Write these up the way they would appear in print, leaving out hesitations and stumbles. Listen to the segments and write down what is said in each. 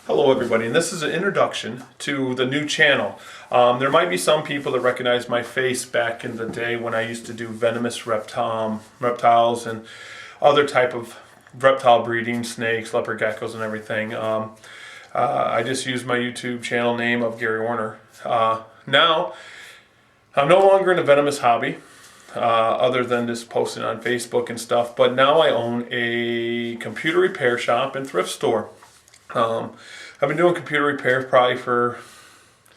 Hello everybody, and this is an introduction to the new channel. There might be some people that recognize my face back in the day when I used to do venomous reptiles and other type of reptile breeding, snakes, leopard geckos and everything. I just used my YouTube channel name of Gary Orner. Now, I'm no longer in a venomous hobby. Other than just posting on Facebook and stuff, but now I own a computer repair shop and thrift store. I've been doing computer repairs probably for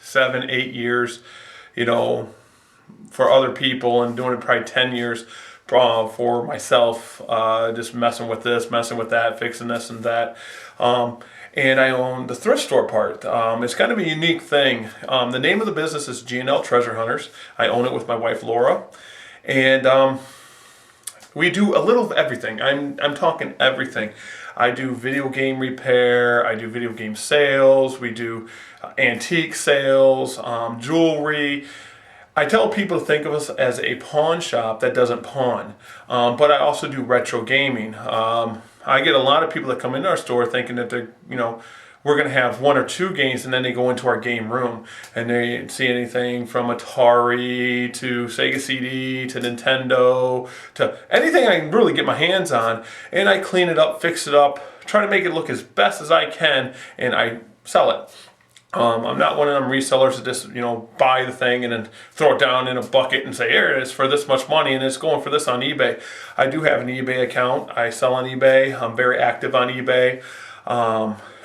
7-8 years, for other people, and doing it probably 10 years for myself, just messing with this, messing with that, fixing this and that. And I own the thrift store part. It's kind of a unique thing. The name of the business is G&L Treasure Hunters. I own it with my wife Laura, and we do a little of everything. I'm talking everything. I do video game repair, I do video game sales, we do antique sales, jewelry. I tell people to think of us as a pawn shop that doesn't pawn, but I also do retro gaming. I get a lot of people that come into our store thinking that they're, we're going to have 1 or 2 games, and then they go into our game room and they see anything from Atari to Sega CD to Nintendo to anything I can really get my hands on, and I clean it up, fix it up, try to make it look as best as I can, and I sell it. I'm not one of them resellers that just, buy the thing and then throw it down in a bucket and say, here it is for this much money and it's going for this on eBay. I do have an eBay account. I sell on eBay. I'm very active on eBay.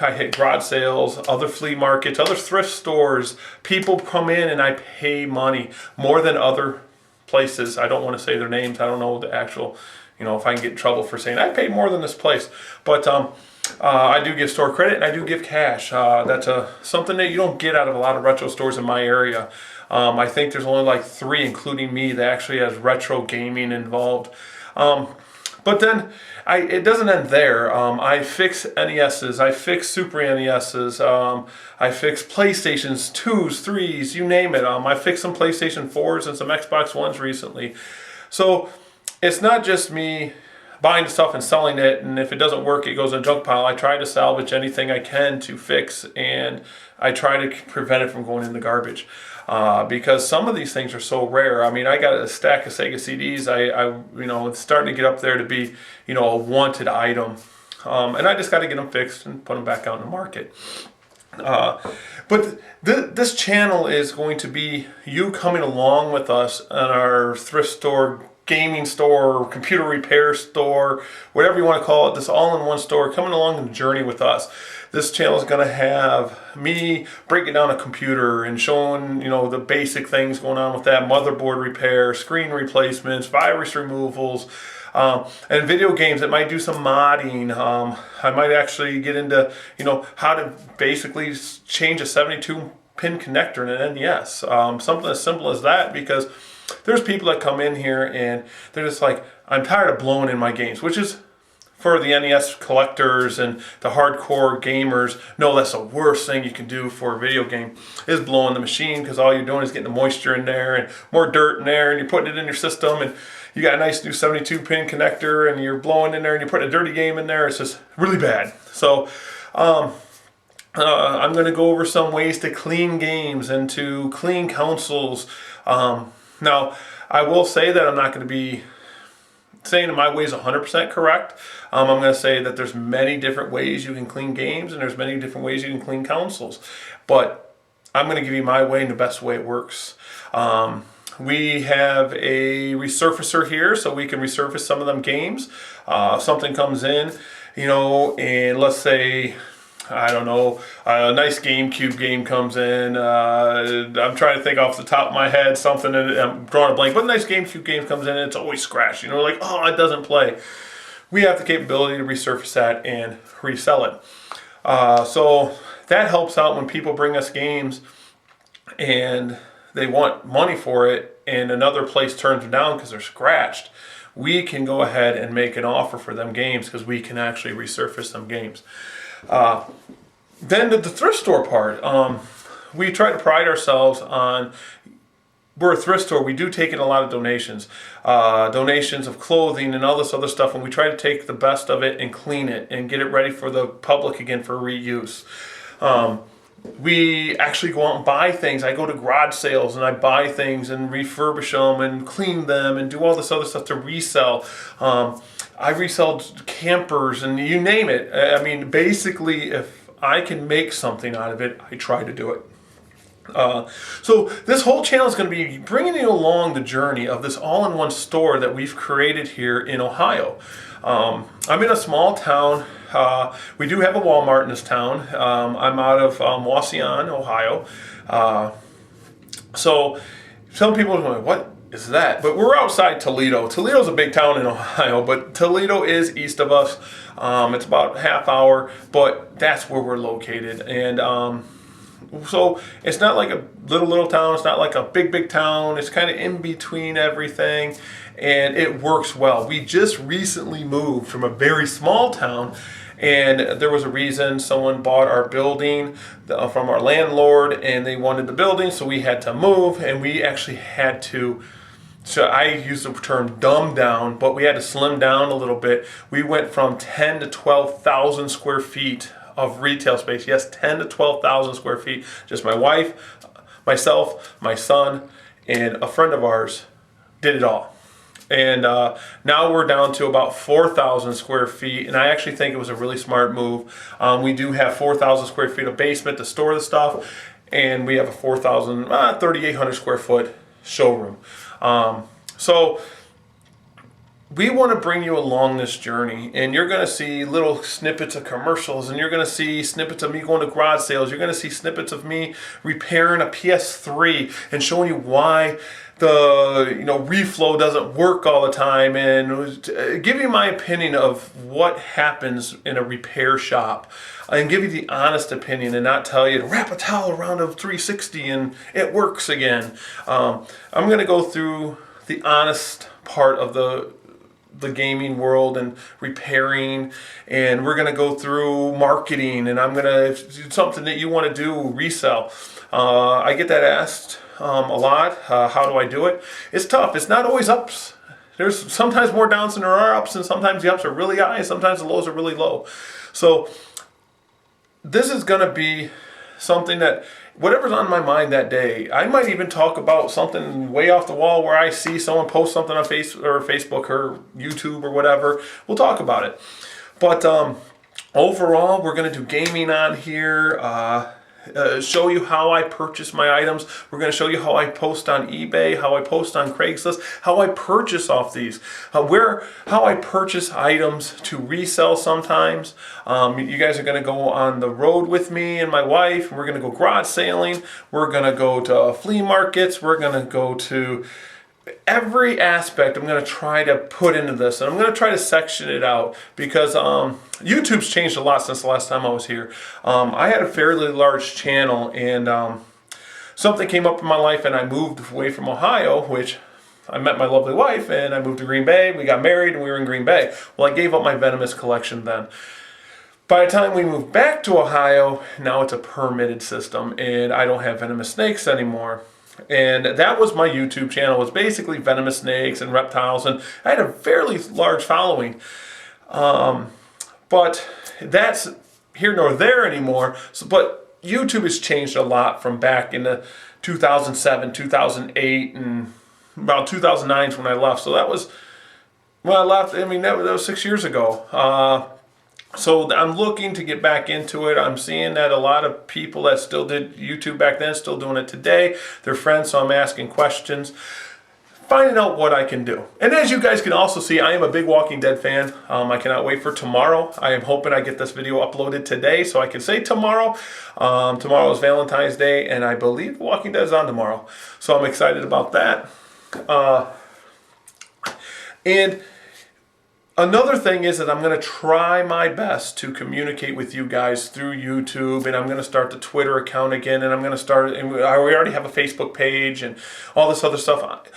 I hit garage sales, other flea markets, other thrift stores. People come in and I pay money more than other places. I don't want to say their names. I don't know the actual, if I can get in trouble for saying I pay more than this place. But I do give store credit and I do give cash. That's something that you don't get out of a lot of retro stores in my area. I think there's only like 3, including me, that actually has retro gaming involved. But then it doesn't end there. I fix NESs, I fix Super NESs, I fix PlayStations 2s, 3s, you name it. I fixed some PlayStation 4s and some Xbox 1s recently. So it's not just me buying stuff and selling it, and if it doesn't work, it goes in a junk pile. I try to salvage anything I can to fix, and I try to prevent it from going in the garbage. Because some of these things are so rare. I mean, I got a stack of Sega CDs. It's starting to get up there to be, a wanted item. And I just got to get them fixed and put them back out in the market. But this channel is going to be you coming along with us on our thrift store, gaming store, computer repair store, whatever you want to call it, this all-in-one store, coming along the journey with us. This channel is going to have me breaking down a computer and showing, the basic things going on with that, motherboard repair, screen replacements, virus removals, and video games. It might do some modding. I might actually get into, how to basically change a 72-pin connector in an NES. Something as simple as that, because there's people that come in here and they're just like, I'm tired of blowing in my games, which is for the NES collectors and the hardcore gamers. No, that's the worst thing you can do for a video game is blowing the machine, because all you're doing is getting the moisture in there and more dirt in there, and you're putting it in your system, and you got a nice new 72-pin connector and you're blowing in there and you're putting a dirty game in there. It's just really bad. So I'm going to go over some ways to clean games and to clean consoles. Now, I will say that I'm not going to be saying that my way is 100% correct. I'm going to say that there's many different ways you can clean games, and there's many different ways you can clean consoles. But I'm going to give you my way and the best way it works. We have a resurfacer here, so we can resurface some of them games. If something comes in, and let's say, I don't know, a nice GameCube game comes in. I'm trying to think off the top of my head something, and I'm drawing a blank, but a nice GameCube game comes in and it's always scratched. Like, oh, it doesn't play. We have the capability to resurface that and resell it. So that helps out when people bring us games and they want money for it and another place turns them down because they're scratched. We can go ahead and make an offer for them games because we can actually resurface them games. Then the thrift store part, we try to pride ourselves on, we're a thrift store, we do take in a lot of donations. Donations of clothing and all this other stuff, and we try to take the best of it and clean it and get it ready for the public again for reuse. We actually go out and buy things. I go to garage sales and I buy things and refurbish them and clean them and do all this other stuff to resell. I resell campers and you name it. I mean, basically, if I can make something out of it, I try to do it. So this whole channel is going to be bringing you along the journey of this all-in-one store that we've created here in Ohio. I'm in a small town. We do have a Walmart in this town. I'm out of Wauseon, Ohio. So some people are going, what is that? But we're outside Toledo. Toledo's a big town in Ohio, but Toledo is east of us. It's about a half hour, but that's where we're located. And so it's not like a little town. It's not like a big town. It's kind of in between everything, and it works well. We just recently moved from a very small town, and there was a reason. Someone bought our building from our landlord, and they wanted the building, so we had to move, and we actually had to. So I use the term dumb down, but we had to slim down a little bit. We went from 10 to 12,000 square feet of retail space. Yes, 10 to 12,000 square feet. Just my wife, myself, my son, and a friend of ours did it all. And now we're down to about 4,000 square feet, and I actually think it was a really smart move. We do have 4,000 square feet of basement to store the stuff, and we have a 3,800 square foot showroom. So we want to bring you along this journey, and you're going to see little snippets of commercials, and you're going to see snippets of me going to garage sales. You're going to see snippets of me repairing a PS3 and showing you why the reflow doesn't work all the time, and give you my opinion of what happens in a repair shop, and give you the honest opinion, and not tell you to wrap a towel around a 360 and it works again. I'm going to go through the honest part of the gaming world and repairing, and we're going to go through marketing, and I'm going to do something that you want to do, resell. I get that asked a lot. How do I do it? It's tough. It's not always ups. There's sometimes more downs than there are ups, and sometimes the ups are really high, and sometimes the lows are really low. So this is going to be something that whatever's on my mind that day. I might even talk about something way off the wall where I see someone post something on Facebook or YouTube or whatever. We'll talk about it. But overall, we're going to do gaming on here. Show you how I purchase my items. We're going to show you how I post on eBay, how I post on Craigslist, how I purchase off these, how I purchase items to resell sometimes. You guys are going to go on the road with me and my wife. We're going to go garage sailing. We're going to go to flea markets. We're going to go to every aspect. I'm going to try to put into this, and I'm going to try to section it out, because YouTube's changed a lot since the last time I was here. I had a fairly large channel, and something came up in my life, and I moved away from Ohio, which I met my lovely wife, and I moved to Green Bay. We got married, and we were in Green Bay. Well, I gave up my venomous collection then. By the time we moved back to Ohio, now it's a permitted system, and I don't have venomous snakes anymore. And that was my YouTube channel. It was basically venomous snakes and reptiles, and I had a fairly large following. But that's here nor there anymore. But YouTube has changed a lot from back in the 2007, 2008, and about 2009 is when I left. So that was when I left. I mean, that was 6 years ago. So I'm looking to get back into it. I'm seeing that a lot of people that still did YouTube back then still doing it today. They're friends, so I'm asking questions, finding out what I can do. And as you guys can also see, I am a big Walking Dead fan. I cannot wait for tomorrow. I am hoping I get this video uploaded today so I can say tomorrow. Tomorrow is Valentine's Day, and I believe Walking Dead is on tomorrow. So I'm excited about that. And another thing is that I'm going to try my best to communicate with you guys through YouTube, and I'm going to start the Twitter account again, and I'm going to start, and we already have a Facebook page and all this other stuff.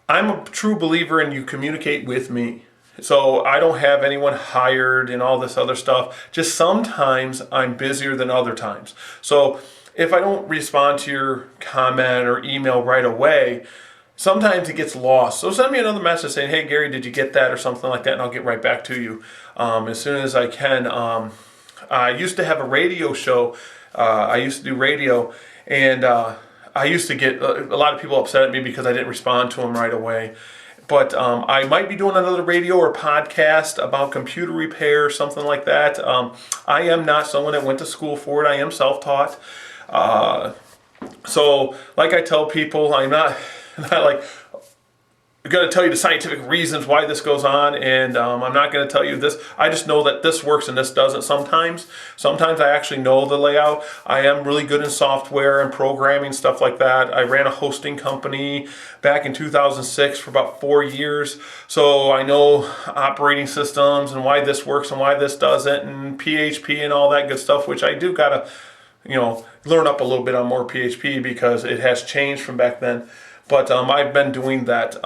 I'm a true believer in you communicate with me. So I don't have anyone hired and all this other stuff. Just sometimes I'm busier than other times. So if I don't respond to your comment or email right away, sometimes it gets lost. So send me another message saying, hey, Gary, did you get that, or something like that, and I'll get right back to you as soon as I can. I used to have a radio show. I used to do radio, and I used to get a lot of people upset at me because I didn't respond to them right away. But I might be doing another radio or podcast about computer repair, something like that. I am not someone that went to school for it. I am self-taught. So, like I tell people, I'm not like going to tell you the scientific reasons why this goes on, and I'm not going to tell you this. I just know that this works and this doesn't sometimes. Sometimes I actually know the layout. I am really good in software and programming, stuff like that. I ran a hosting company back in 2006 for about 4 years, so I know operating systems and why this works and why this doesn't, and PHP and all that good stuff, which I do got to, learn up a little bit on more PHP because it has changed from back then. But I've been doing that.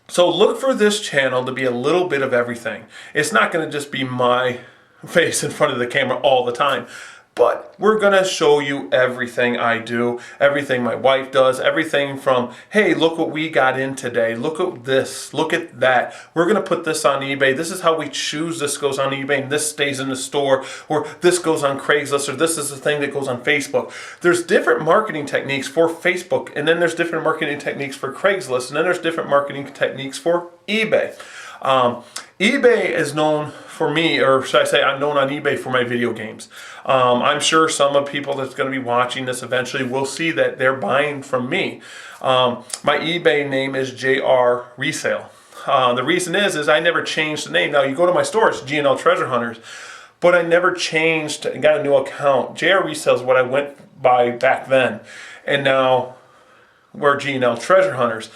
So look for this channel to be a little bit of everything. It's not going to just be my face in front of the camera all the time. But we're going to show you everything I do, everything my wife does, everything from, hey, look what we got in today. Look at this. Look at that. We're going to put this on eBay. This is how we choose this goes on eBay and this stays in the store, or this goes on Craigslist, or this is the thing that goes on Facebook. There's different marketing techniques for Facebook, and then there's different marketing techniques for Craigslist, and then there's different marketing techniques for eBay. eBay is known for me, or should I say I'm known on eBay for my video games. I'm sure some of the people that's going to be watching this eventually will see that they're buying from me. My eBay name is JR Resale. The reason is I never changed the name. Now you go to my store, it's G&L Treasure Hunters, but I never changed and got a new account. JR Resale is what I went by back then, and now we're G&L Treasure Hunters.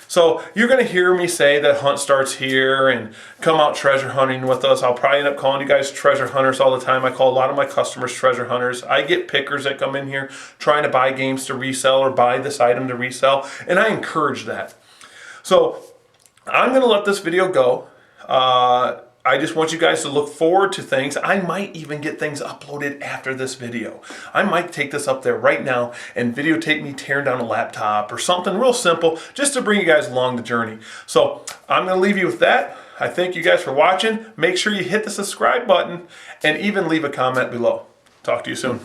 So you're going to hear me say that hunt starts here and come out treasure hunting with us. I'll probably end up calling you guys treasure hunters all the time. I call a lot of my customers treasure hunters. I get pickers that come in here trying to buy games to resell or buy this item to resell, and I encourage that. So I'm going to let this video go. I just want you guys to look forward to things. I might even get things uploaded after this video. I might take this up there right now and videotape me tearing down a laptop or something real simple just to bring you guys along the journey. So I'm going to leave you with that. I thank you guys for watching. Make sure you hit the subscribe button and even leave a comment below. Talk to you soon.